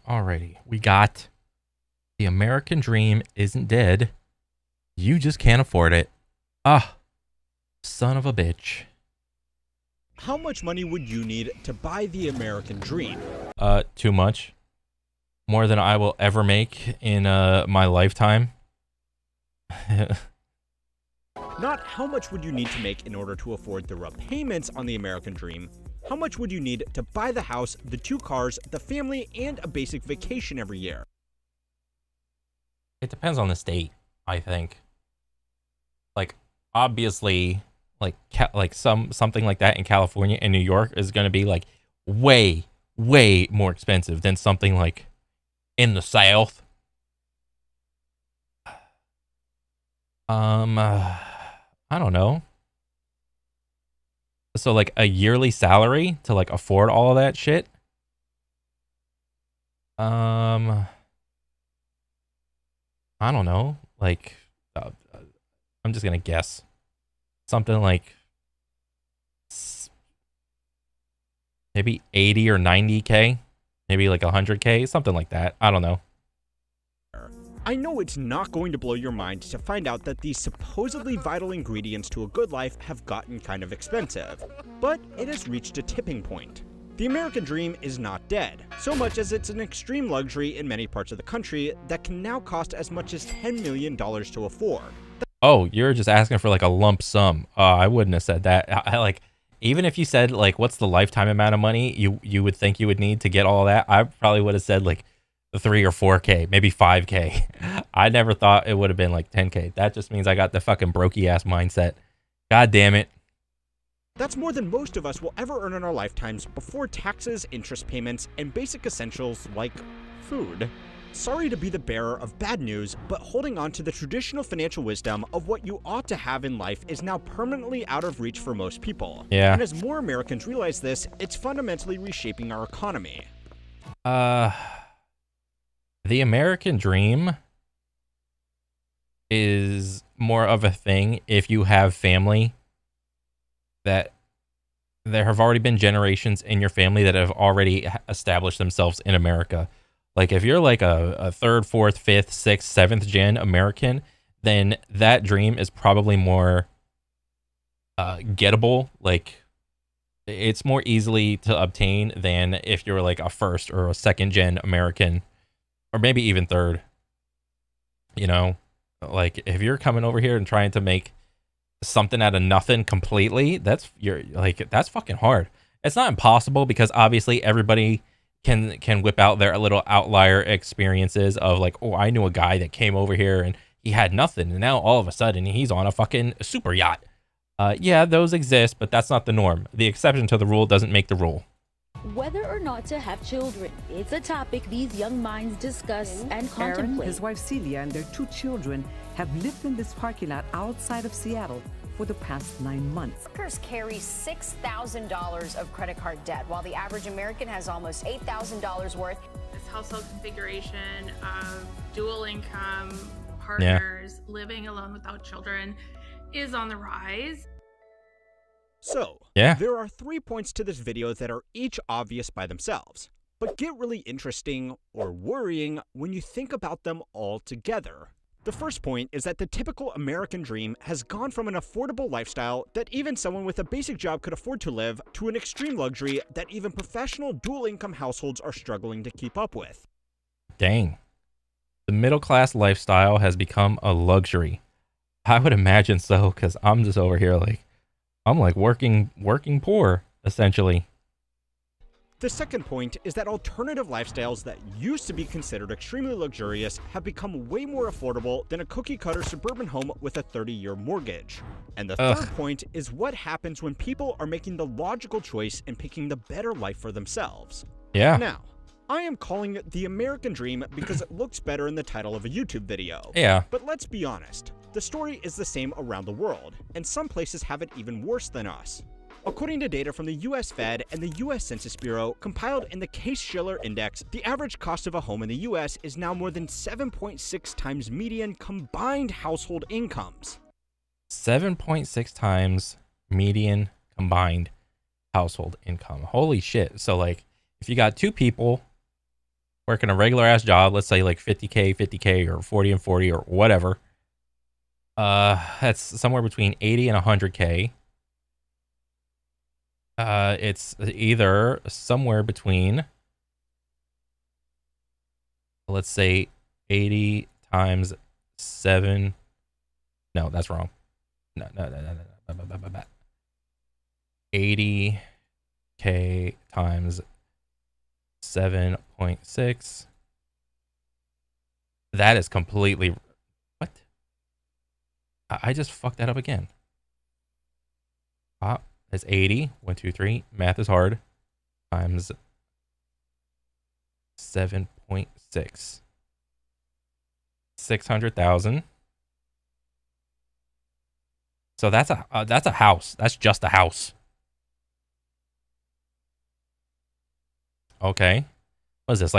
Alrighty. We got the American dream isn't dead. You just can't afford it. Ah, son of a bitch. How much money would you need to buy the American dream? Too much. More than I will ever make in my lifetime. Not how much would you need to make in order to afford the repayments on the American dream. How much would you need to buy the house, the 2 cars, the family, and a basic vacation every year? It depends on the state, I think. Like, obviously, like something like that in California and New York is going to be like way more expensive than something like in the South. I don't know. So like a yearly salary to like afford all of that shit. I don't know. Like, I'm just gonna guess something like maybe 80 or 90K, maybe like 100K, something like that. I don't know. I know it's not going to blow your mind to find out that these supposedly vital ingredients to a good life have gotten kind of expensive, but it has reached a tipping point. The American dream is not dead, so much as it's an extreme luxury in many parts of the country that can now cost as much as $10 million to afford. Oh, you're just asking for like a lump sum. I wouldn't have said that. I like, even if you said like, what's the lifetime amount of money you would think you would need to get all that, I probably would have said like 3 or 4K, maybe 5K. I never thought it would have been like 10K. That just means I got the fucking brokey ass mindset. God damn it. That's more than most of us will ever earn in our lifetimes before taxes, interest payments, and basic essentials like food. Sorry to be the bearer of bad news, but holding on to the traditional financial wisdom of what you ought to have in life is now permanently out of reach for most people. Yeah. And as more Americans realize this, it's fundamentally reshaping our economy. The American dream is more of a thing if you have family that there have already been generations in your family that have already established themselves in America. Like if you're like a 3rd, 4th, 5th, 6th, 7th gen American, then that dream is probably more gettable. Like it's more easily to obtain than if you're like a 1st or a 2nd gen American, or maybe even 3rd. You know, like if you're coming over here and trying to make something out of nothing completely, that's fucking hard. It's not impossible because obviously everybody can whip out their little outlier experiences of like, oh, I knew a guy that came over here and he had nothing and now all of a sudden he's on a fucking super yacht. Yeah, those exist, but that's not the norm. The exception to the rule doesn't make the rule. Whether or not to have children, it's a topic these young minds discuss and contemplate. Aaron, his wife Celia, and their 2 children have lived in this parking lot outside of Seattle for the past 9 months. Workers carry $6,000 of credit card debt, while the average American has almost $8,000 worth. This household configuration of dual income partners living alone without children is on the rise. So, yeah, there are 3 points to this video that are each obvious by themselves, but get really interesting or worrying when you think about them all together. The first point is that the typical American dream has gone from an affordable lifestyle that even someone with a basic job could afford to live to an extreme luxury that even professional dual-income households are struggling to keep up with. Dang. The middle-class lifestyle has become a luxury. I would imagine so, because I'm just over here like, I'm like working poor, essentially. The second point is that alternative lifestyles that used to be considered extremely luxurious have become way more affordable than a cookie-cutter suburban home with a 30-year mortgage. And the third point is what happens when people are making the logical choice and picking the better life for themselves. Yeah. Now, I am calling it the American dream because it looks better in the title of a YouTube video. Yeah. But let's be honest, the story is the same around the world, and some places have it even worse than us. According to data from the US Fed and the US Census Bureau compiled in the Case-Shiller Index, the average cost of a home in the US is now more than 7.6 times median combined household incomes. 7.6 times median combined household income. Holy shit. So like if you got 2 people working a regular ass job, let's say like 50K or 40 and 40 or whatever. That's somewhere between 80 and 100K. It's either somewhere between, let's say 80 times 7. No, that's wrong. No. 80K times 7.6. That is completely... What? I just fucked that up again. That's 80. 1, 2, 3. Math is hard. Times 7.6. 600,000. So that's a house. That's just a house. Okay. What is this?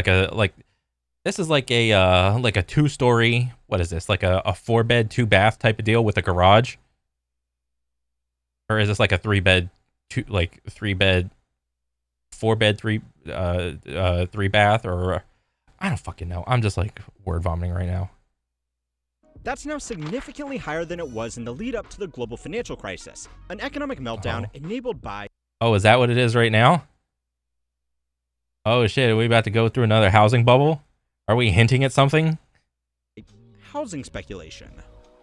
This is like a 2-story, what is this? Like a 4-bed, 2-bath type of deal with a garage? Or is this like a 3-bed, 3-bed, 4-bed, 3-bath, or I don't fucking know. I'm just like word vomiting right now. That's now significantly higher than it was in the lead up to the global financial crisis, an economic meltdown enabled by... Oh, is that what it is right now? Oh shit, are we about to go through another housing bubble? Are we hinting at something? Housing speculation.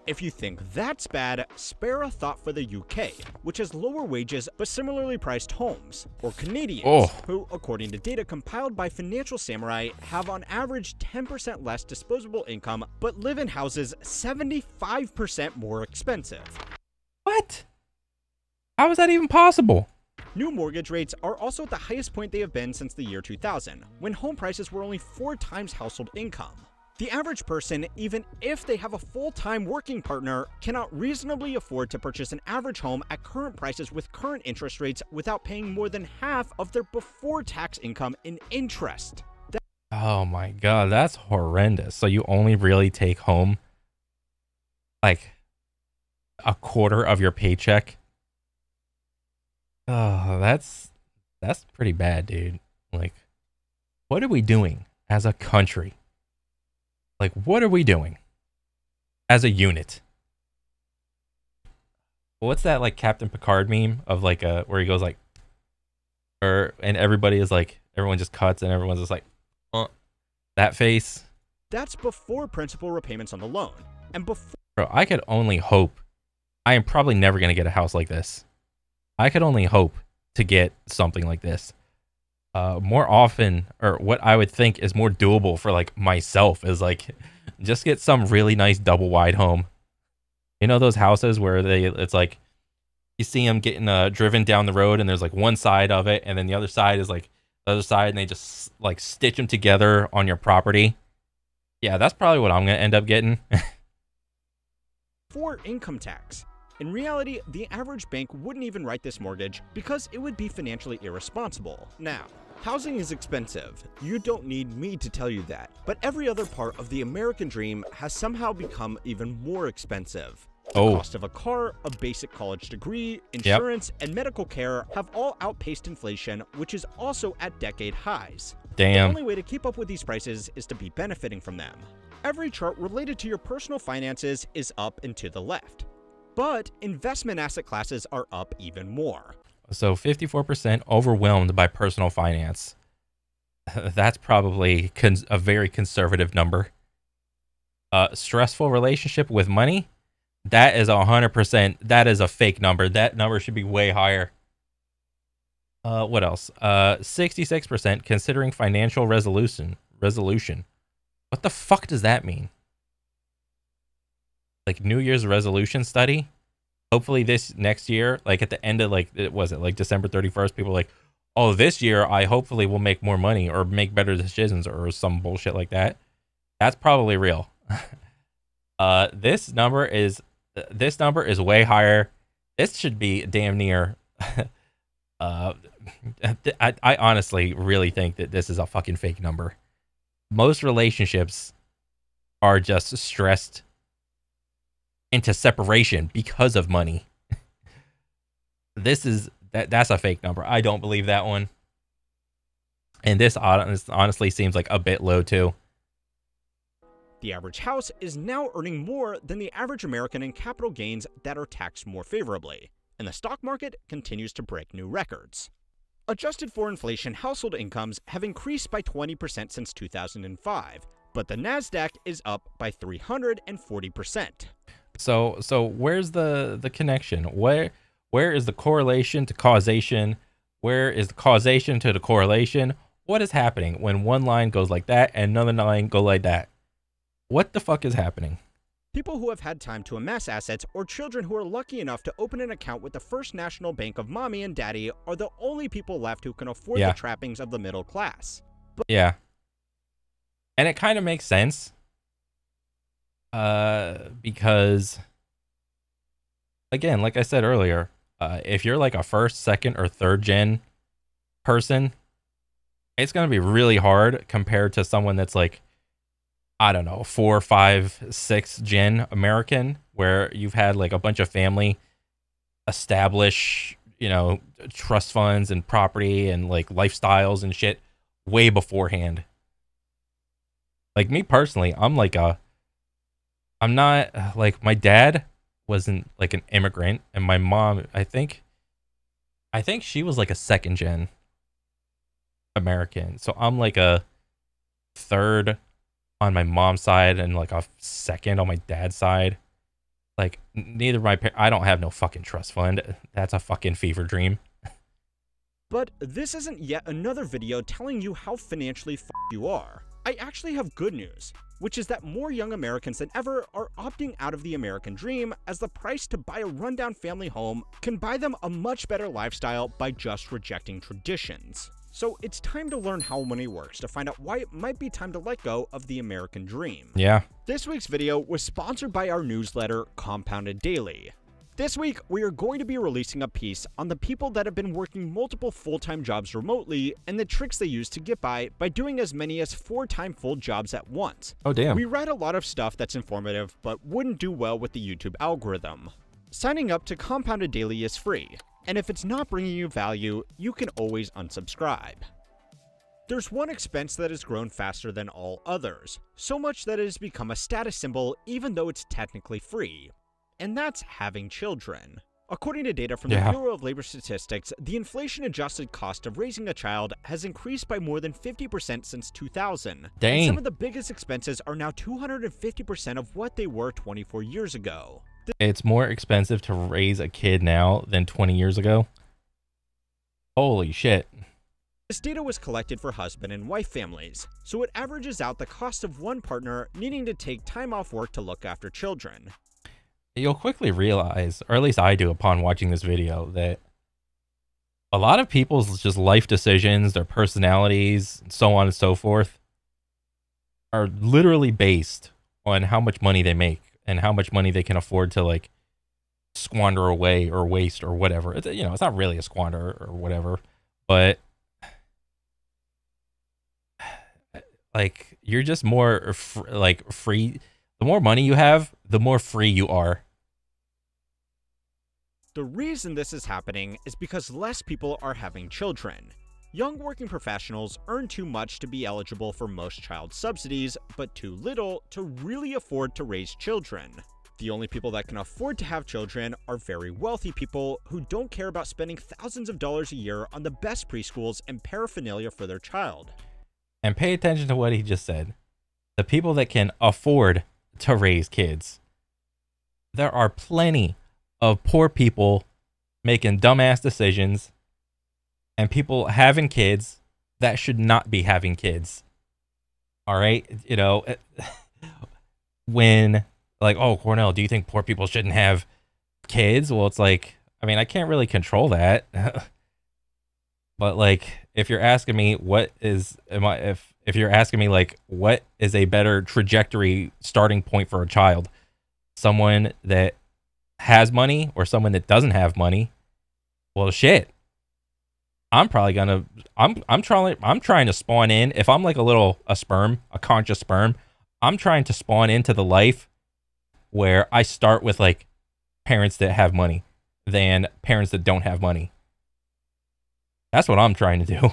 If you think that's bad, spare a thought for the UK, which has lower wages but similarly priced homes, or Canadians, who, according to data compiled by Financial Samurai, have on average 10% less disposable income but live in houses 75% more expensive. What? How is that even possible? New mortgage rates are also at the highest point they have been since the year 2000, when home prices were only 4 times household income. The average person, even if they have a full-time working partner, cannot reasonably afford to purchase an average home at current prices with current interest rates without paying more than half of their before-tax income in interest. Oh my god, that's horrendous. So you only really take home like a quarter of your paycheck? Oh, that's pretty bad, dude. Like, what are we doing as a country? Like, what are we doing as a unit? What's that, like, Captain Picard meme of, like, where he goes, like, and everybody is, like, everyone just cuts and everyone's just like, that face. That's before principal repayments on the loan. And before... Bro, I could only hope. I am probably never going to get a house like this. I could only hope to get something like this. More often, or what I would think is more doable for like myself is like just get some really nice double wide home. You know those houses where it's like you see them getting driven down the road and there's like one side of it and then the other side is like the other side and they just like stitch them together on your property. Yeah, that's probably what I'm gonna end up getting. For income tax. In reality, the average bank wouldn't even write this mortgage because it would be financially irresponsible. Now, housing is expensive. You don't need me to tell you that. But every other part of the American dream has somehow become even more expensive. The cost of a car, a basic college degree, insurance, and medical care have all outpaced inflation, which is also at decade highs. Damn. The only way to keep up with these prices is to be benefiting from them. Every chart related to your personal finances is up and to the left. But investment asset classes are up even more. So 54% overwhelmed by personal finance. That's probably a very conservative number. Stressful relationship with money. That is 100%. That is a fake number. That number should be way higher. What else? 66% considering financial resolution. What the fuck does that mean? Like New Year's resolution study? Hopefully this next year, like at the end of like, was it like December 31st? People are like, oh, this year I hopefully will make more money or make better decisions or some bullshit like that. That's probably real. This number is way higher. This should be damn near. I honestly really think that this is a fucking fake number. Most relationships are just stressed into separation because of money. That's a fake number. I don't believe that one. And this honestly seems like a bit low too. The average house is now earning more than the average American in capital gains that are taxed more favorably, and the stock market continues to break new records. Adjusted for inflation, household incomes have increased by 20% since 2005, but the NASDAQ is up by 340%. So where's the connection? Where is the correlation to causation? Where is the causation to the correlation? What is happening when one line goes like that and another line go like that? What the fuck is happening? People who have had time to amass assets or children who are lucky enough to open an account with the First National Bank of mommy and daddy are the only people left who can afford the trappings of the middle class. Yeah. And it kind of makes sense. Because, again, like I said earlier, if you're like a first, second, or third gen person, it's going to be really hard compared to someone that's like, I don't know, 4, 5, 6 gen American, where you've had like a bunch of family establish, you know, trust funds and property and like lifestyles and shit way beforehand. Like me personally, I'm not like, my dad wasn't like an immigrant, and my mom, I think she was like a second gen American. So I'm like a third on my mom's side and like a second on my dad's side. Like neither of my parents, I don't have no fucking trust fund. That's a fucking fever dream. But this isn't yet another video telling you how financially f***ed you are. I actually have good news, which is that more young Americans than ever are opting out of the American dream, as the price to buy a rundown family home can buy them a much better lifestyle by just rejecting traditions. So it's time to learn how money works to find out why it might be time to let go of the American dream. Yeah. This week's video was sponsored by our newsletter, Compounded Daily. This week, we are going to be releasing a piece on the people that have been working multiple full-time jobs remotely and the tricks they use to get by doing as many as 4 full jobs at once. Oh, damn. We write a lot of stuff that's informative, but wouldn't do well with the YouTube algorithm. Signing up to Compounded Daily is free, and if it's not bringing you value, you can always unsubscribe. There's one expense that has grown faster than all others, so much that it has become a status symbol even though it's technically free. And that's having children. According to data from the Bureau of Labor Statistics, the inflation-adjusted cost of raising a child has increased by more than 50% since 2000. Dang. And some of the biggest expenses are now 250% of what they were 24 years ago. It's more expensive to raise a kid now than 20 years ago. Holy shit. This data was collected for husband and wife families, so it averages out the cost of one partner needing to take time off work to look after children. You'll quickly realize, or at least I do upon watching this video, that a lot of people's just life decisions, their personalities, and so on and so forth, are literally based on how much money they make and how much money they can afford to like squander away or waste or whatever. It's, you know, it's not really a squander or whatever, but like you're just more free. The more money you have, the more free you are. The reason this is happening is because less people are having children. Young working professionals earn too much to be eligible for most child subsidies, but too little to really afford to raise children. The only people that can afford to have children are very wealthy people who don't care about spending thousands of dollars a year on the best preschools and paraphernalia for their child. And pay attention to what he just said. The people that can afford to raise kids. There are plenty of poor people making dumbass decisions and people having kids that should not be having kids. All right? You know, when like, oh, Cornel, do you think poor people shouldn't have kids? Well, it's like, I mean, I can't really control that. But like, if you're asking me if you're asking me like what is a better trajectory starting point for a child, someone that has money or someone that doesn't have money, well shit, I'm probably gonna I'm trying to spawn in, if I'm like a conscious sperm, I'm trying to spawn into the life where I start with like parents that have money than parents that don't have money. That's what I'm trying to do.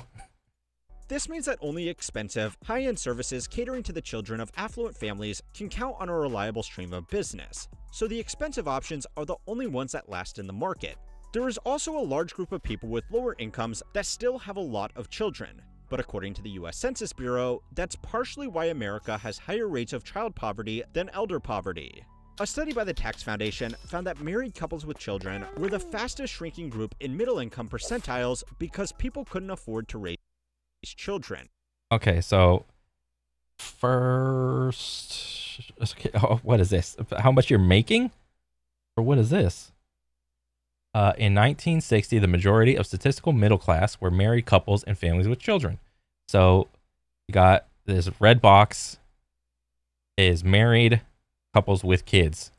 This means that only expensive, high-end services catering to the children of affluent families can count on a reliable stream of business, so the expensive options are the only ones that last in the market. There is also a large group of people with lower incomes that still have a lot of children, but according to the US Census Bureau, that's partially why America has higher rates of child poverty than elder poverty. A study by the Tax Foundation found that married couples with children were the fastest shrinking group in middle-income percentiles because people couldn't afford to raise children. Okay, so first, okay, oh, what is this? How much you're making? Or what is this? In 1960, the majority of statistical middle class were married couples and families with children. So you got this red box is married couples with kids.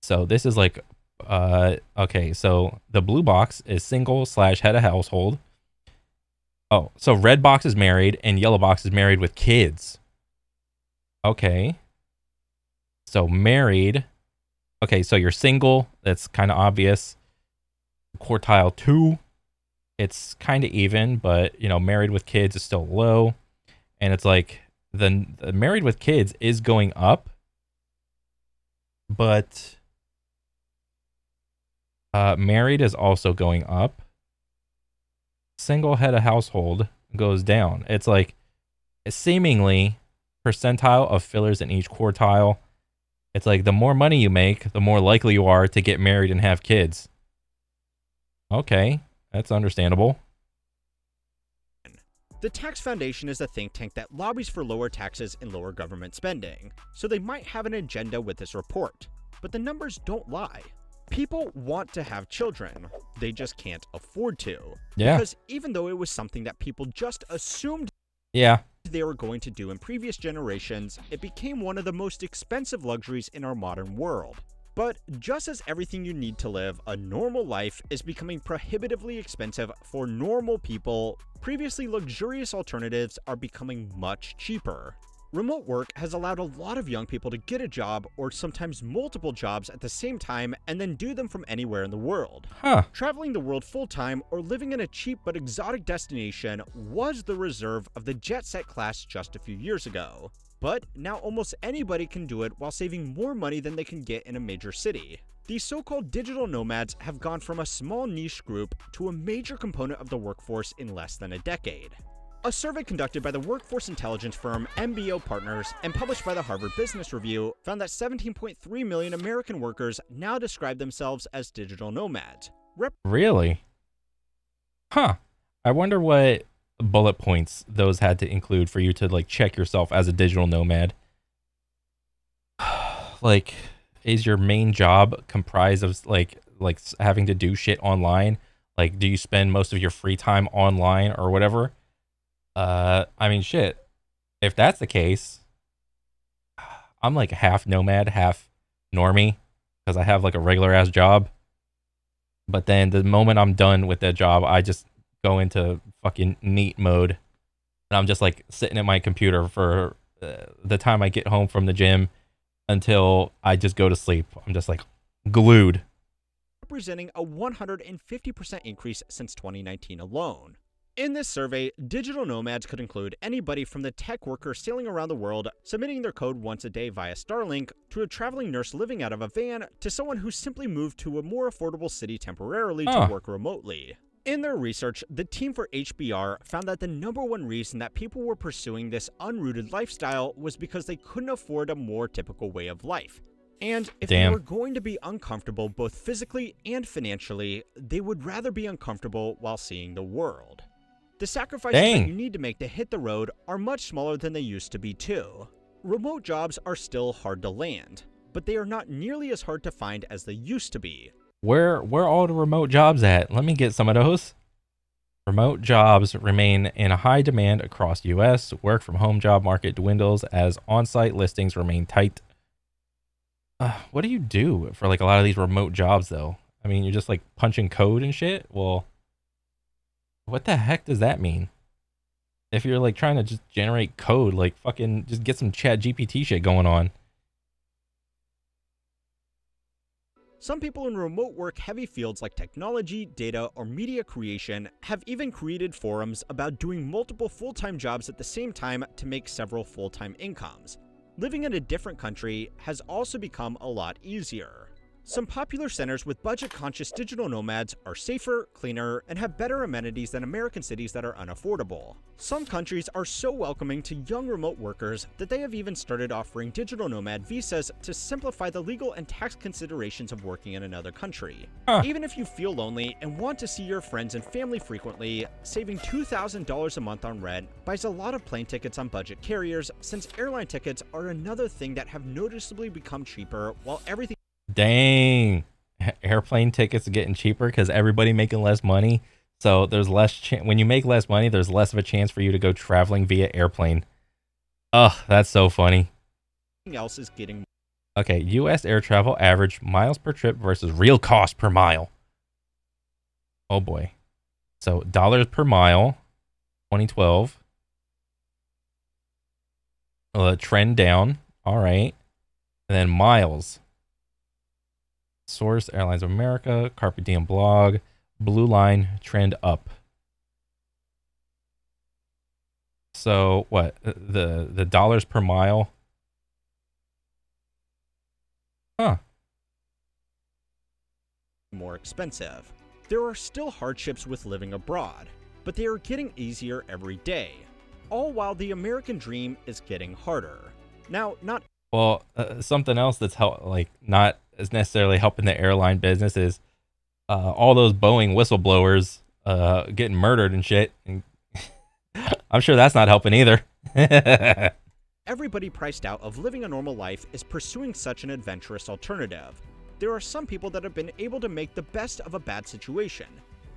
So this is like, okay, so the blue box is single / head of household. Oh, so red box is married and yellow box is married with kids. Okay. So married. Okay, so you're single. That's kind of obvious. Quartile 2, it's kind of even, but you know, married with kids is still low. And it's like the married with kids is going up, but married is also going up. Single head of household goes down. It's like seemingly percentile of fillers in each quartile. It's like the more money you make, the more likely you are to get married and have kids. Okay, that's understandable. The Tax Foundation is a think tank that lobbies for lower taxes and lower government spending, so they might have an agenda with this report. But the numbers don't lie. People want to have children, they just can't afford to. Yeah. Because even though it was something that people just assumed they were going to do in previous generations, it became one of the most expensive luxuries in our modern world. But just as everything you need to live a normal life is becoming prohibitively expensive for normal people, previously luxurious alternatives are becoming much cheaper. Remote work has allowed a lot of young people to get a job or sometimes multiple jobs at the same time and then do them from anywhere in the world. Traveling the world full-time or living in a cheap but exotic destination was the reserve of the jet-set class just a few years ago. But now almost anybody can do it while saving more money than they can get in a major city. These so-called digital nomads have gone from a small niche group to a major component of the workforce in less than a decade. A survey conducted by the workforce intelligence firm MBO Partners and published by the Harvard Business Review found that 17.3 million American workers now describe themselves as digital nomads. Really? Huh. I wonder what bullet points those had to include for you to like check yourself as a digital nomad. Like, is your main job comprised of like having to do shit online? Like, do you spend most of your free time online or whatever? I mean, shit. If that's the case, I'm like half nomad, half normie, because I have like a regular ass job. But then the moment I'm done with that job, I just go into fucking neat mode, and I'm just like sitting at my computer for the time I get home from the gym until I just go to sleep. I'm just like glued. Representing a 150% increase since 2019 alone. In this survey, digital nomads could include anybody from the tech worker sailing around the world, submitting their code once a day via Starlink, to a traveling nurse living out of a van, to someone who simply moved to a more affordable city temporarily to work remotely. In their research, the team for HBR found that the #1 reason that people were pursuing this unrooted lifestyle was because they couldn't afford a more typical way of life. And if they were going to be uncomfortable both physically and financially, they would rather be uncomfortable while seeing the world. The sacrifices that you need to make to hit the road are much smaller than they used to be too. Remote jobs are still hard to land, but they are not nearly as hard to find as they used to be. Where are all the remote jobs at? Let me get some of those. Remote jobs remain in high demand across US. Work from home job market dwindles as on-site listings remain tight. What do you do for like a lot of these remote jobs though? I mean, you're just like punching code and shit? Well, what the heck does that mean? If you're like trying to just generate code, like fucking just get some chat GPT shit going on. Some people in remote work heavy fields like technology, data, or media creation have even created forums about doing multiple full-time jobs at the same time to make several full-time incomes. Living in a different country has also become a lot easier. Some popular centers with budget-conscious digital nomads are safer, cleaner, and have better amenities than American cities that are unaffordable. Some countries are so welcoming to young remote workers that they have even started offering digital nomad visas to simplify the legal and tax considerations of working in another country. Even if you feel lonely and want to see your friends and family frequently, saving $2,000 a month on rent buys a lot of plane tickets on budget carriers, since airline tickets are another thing that have noticeably become cheaper while everything. Dang, airplane tickets are getting cheaper because everybody making less money. So there's less when you make less money, there's less of a chance for you to go traveling via airplane. Oh, that's so funny. Else is getting. Okay, U.S. air travel average miles per trip versus real cost per mile. Oh boy. So dollars per mile, 2012. Trend down. All right. And then miles. Source, Airlines of America, Carpe Diem blog, blue line, trend up. So what? The dollars per mile? Huh. More expensive. There are still hardships with living abroad, but they are getting easier every day, all while the American dream is getting harder. Now, not well, something else that's not as necessarily helping the airline business is all those Boeing whistleblowers getting murdered and shit. And I'm sure that's not helping either. everybody priced out of living a normal life is pursuing such an adventurous alternative. There are some people that have been able to make the best of a bad situation,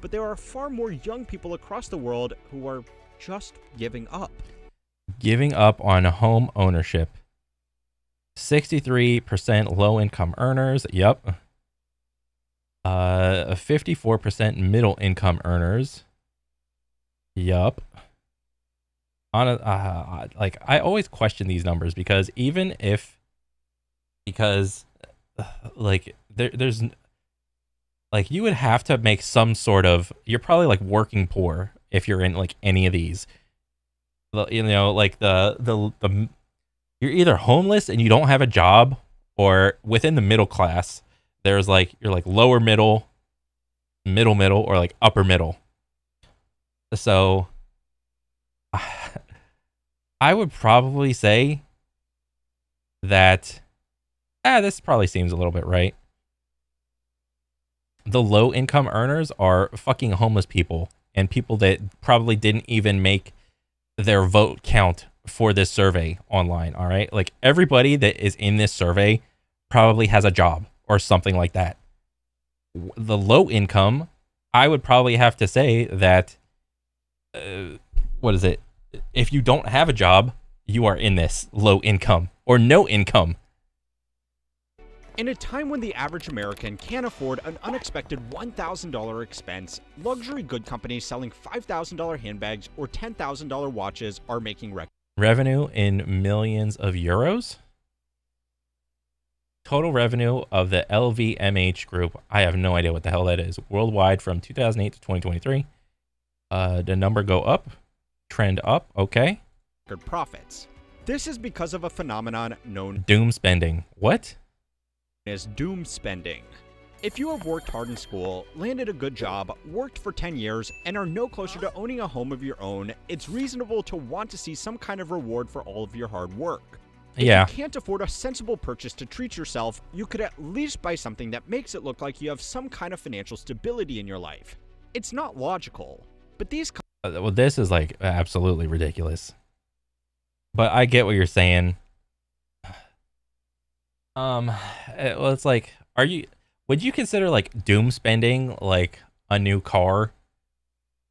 but there are far more young people across the world who are just giving up. Giving up on home ownership. 63% low-income earners. Yep. 54% middle-income earners. Yup. Like, I always question these numbers because there's like, you would have to make some sort of, you're probably like working poor if you're in like any of these. You know, like you're either homeless and you don't have a job, or within the middle class, there's like, you're like lower middle, middle, or like upper middle. So I would probably say that, this probably seems a little bit right. The low income earners are fucking homeless people and people that probably didn't even make their vote count for this survey online. All right. Like, everybody that is in this survey probably has a job or something like that. The low income, I would probably have to say that, what is it? If you don't have a job, you are in this low income or no income. In a time when the average American can't afford an unexpected $1,000 expense, luxury good companies selling $5,000 handbags or $10,000 watches are making revenue in millions of euros. Total revenue of the LVMH group, I have no idea what the hell that is, worldwide from 2008 to 2023. The number go up, trend up, okay. Profits. This is because of a phenomenon known doom spending. What? As doom spending. If you have worked hard in school, landed a good job, worked for 10 years, and are no closer to owning a home of your own, it's reasonable to want to see some kind of reward for all of your hard work. If you can't afford a sensible purchase to treat yourself, you could at least buy something that makes it look like you have some kind of financial stability in your life. It's not logical, but these well, this is like absolutely ridiculous. But I get what you're saying. Well, it's like, would you consider like doom spending like a new car,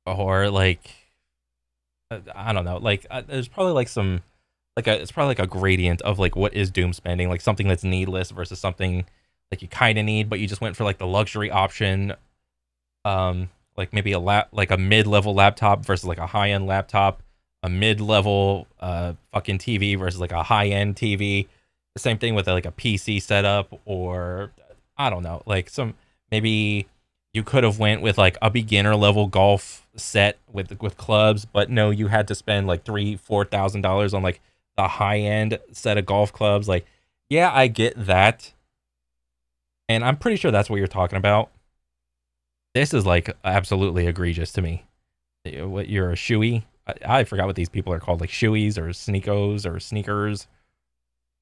or like, I don't know, like there's probably like some, like it's probably like a gradient of like what is doom spending, like something that's needless versus something like you kind of need, but you just went for like the luxury option. Like maybe a mid-level laptop versus like a high-end laptop, a mid-level fucking TV versus like a high-end TV. The same thing with like a PC setup, or I don't know, like maybe you could have went with like a beginner level golf set with clubs, but no, you had to spend like $3,000-4,000 on like the high end set of golf clubs. Like, yeah, I get that, and I'm pretty sure that's what you're talking about. This is like absolutely egregious to me. What, you're a shoey? I forgot what these people are called, like shoeys or sneakos or sneakers,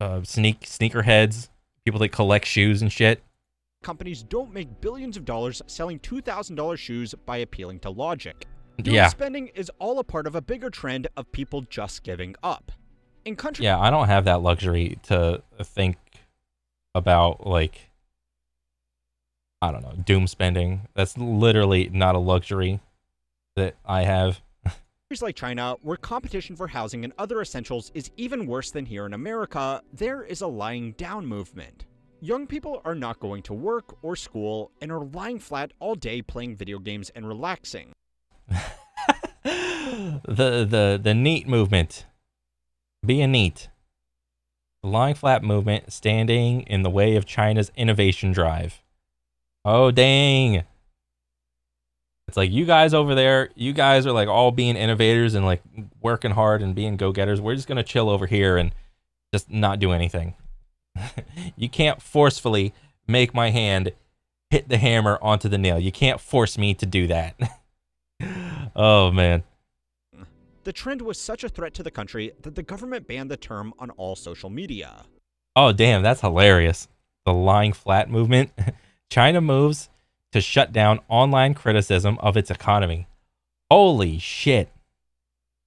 sneakerheads, people that collect shoes and shit. Companies don't make billions of dollars selling $2,000 shoes by appealing to logic. Doom Yeah. spending is all a part of a bigger trend of people just giving up. In countries Yeah, I don't have that luxury to think about, like, I don't know, doom spending. That's literally not a luxury that I have. like China, where competition for housing and other essentials is even worse than here in America, there is a lying down movement. Young people are not going to work or school and are lying flat all day playing video games and relaxing. The neat movement. Being neat. The lying flat movement standing in the way of China's innovation drive. Oh, dang. It's like, you guys over there, you guys are like all being innovators and like working hard and being go-getters. We're just going to chill over here and just not do anything. You can't forcefully make my hand hit the hammer onto the nail. You can't force me to do that. Oh, man. The trend was such a threat to the country that the government banned the term on all social media. Oh, damn, that's hilarious. The lying flat movement. China moves to shut down online criticism of its economy. Holy shit.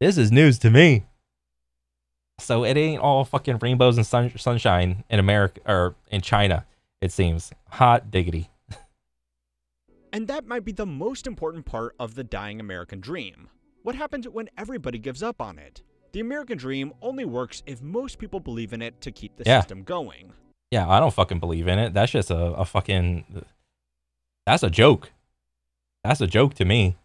This is news to me. So it ain't all fucking rainbows and sunshine in America or in China, it seems. Hot diggity. And that might be the most important part of the dying American dream. What happens when everybody gives up on it? The American dream only works if most people believe in it to keep the system going. Yeah, I don't fucking believe in it. That's just a fucking... That's a joke. That's a joke to me.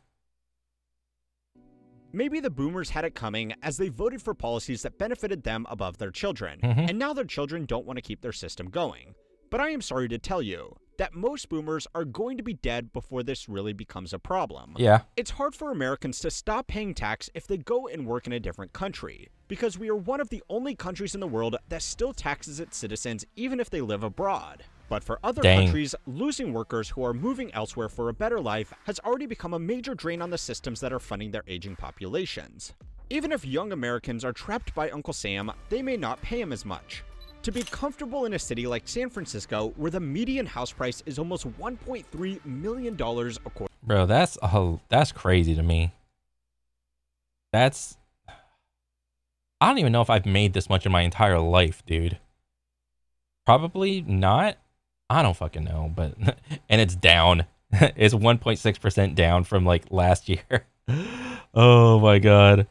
Maybe the boomers had it coming as they voted for policies that benefited them above their children, and now their children don't want to keep their system going. But I am sorry to tell you that most boomers are going to be dead before this really becomes a problem. Yeah. It's hard for Americans to stop paying tax if they go and work in a different country, because we are one of the only countries in the world that still taxes its citizens even if they live abroad. But for other countries, losing workers who are moving elsewhere for a better life has already become a major drain on the systems that are funding their aging populations. Even if young Americans are trapped by Uncle Sam, they may not pay him as much. To be comfortable in a city like San Francisco, where the median house price is almost $1.3 million a quarter. Bro, that's crazy to me. I don't even know if I've made this much in my entire life, dude. Probably not. I don't fucking know, but and it's down. It's 1.6% down from like last year. Oh my god.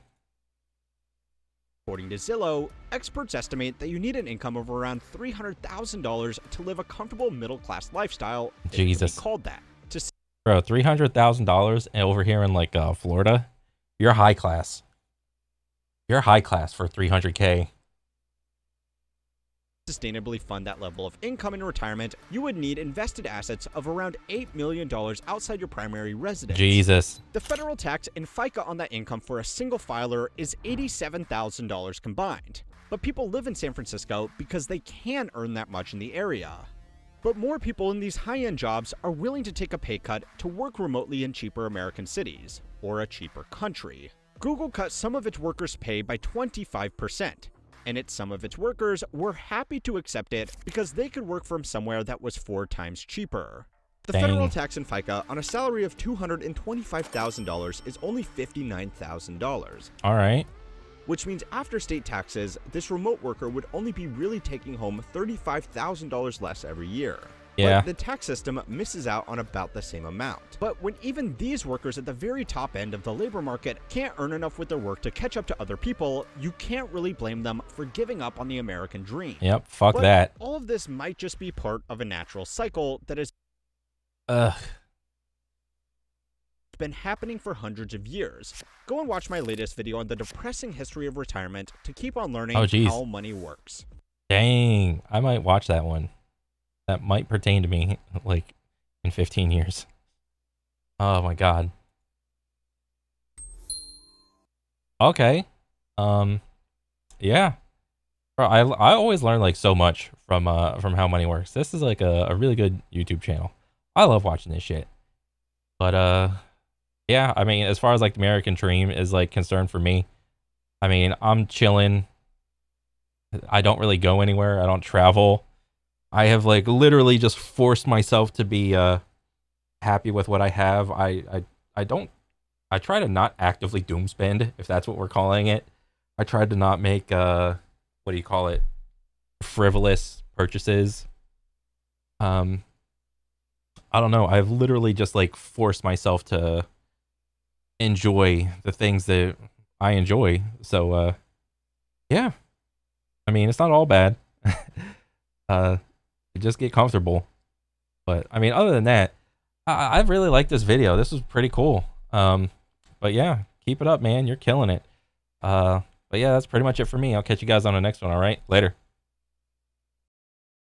According to Zillow, experts estimate that you need an income of around $300,000 to live a comfortable middle-class lifestyle. Jesus. Called that. Bro, $300,000 over here in like Florida, you're high class. You're high class for $300K. Sustainably fund that level of income in retirement, you would need invested assets of around $8 million outside your primary residence. Jesus. The federal tax and FICA on that income for a single filer is $87,000 combined. But people live in San Francisco because they can earn that much in the area. But more people in these high-end jobs are willing to take a pay cut to work remotely in cheaper American cities, or a cheaper country. Google cut some of its workers' pay by 25%. And some of its workers were happy to accept it because they could work from somewhere that was 4 times cheaper. The federal tax in FICA on a salary of $225,000 is only $59,000. All right. Which means after state taxes, this remote worker would only be really taking home $35,000 less every year. Yeah. But the tax system misses out on about the same amount. But when even these workers at the very top end of the labor market can't earn enough with their work to catch up to other people, you can't really blame them for giving up on the American dream. Yep, fuck that. All of this might just be part of a natural cycle that has been happening for hundreds of years. Go and watch my latest video on the depressing history of retirement to keep on learning how money works. Dang, I might watch that one. that might pertain to me like in 15 years. Oh my god. Okay. Yeah. Bro, I always learn like so much from how money works. This is like a really good YouTube channel. I love watching this shit. But yeah, I mean, as far as like the American dream is like concerned for me, I mean, I'm chilling. I don't really go anywhere. I don't travel. I have like literally just forced myself to be happy with what I have. I don't, I try to not actively doom spend, if that's what we're calling it. I tried to not make what do you call it, frivolous purchases. I don't know. I've literally just like forced myself to enjoy the things that I enjoy. So yeah. I mean, it's not all bad. Just get comfortable. But I mean, other than that, I really like this video. This was pretty cool. But yeah, keep it up, man. You're killing it. But yeah, that's pretty much it for me. I'll catch you guys on the next one. All right, later.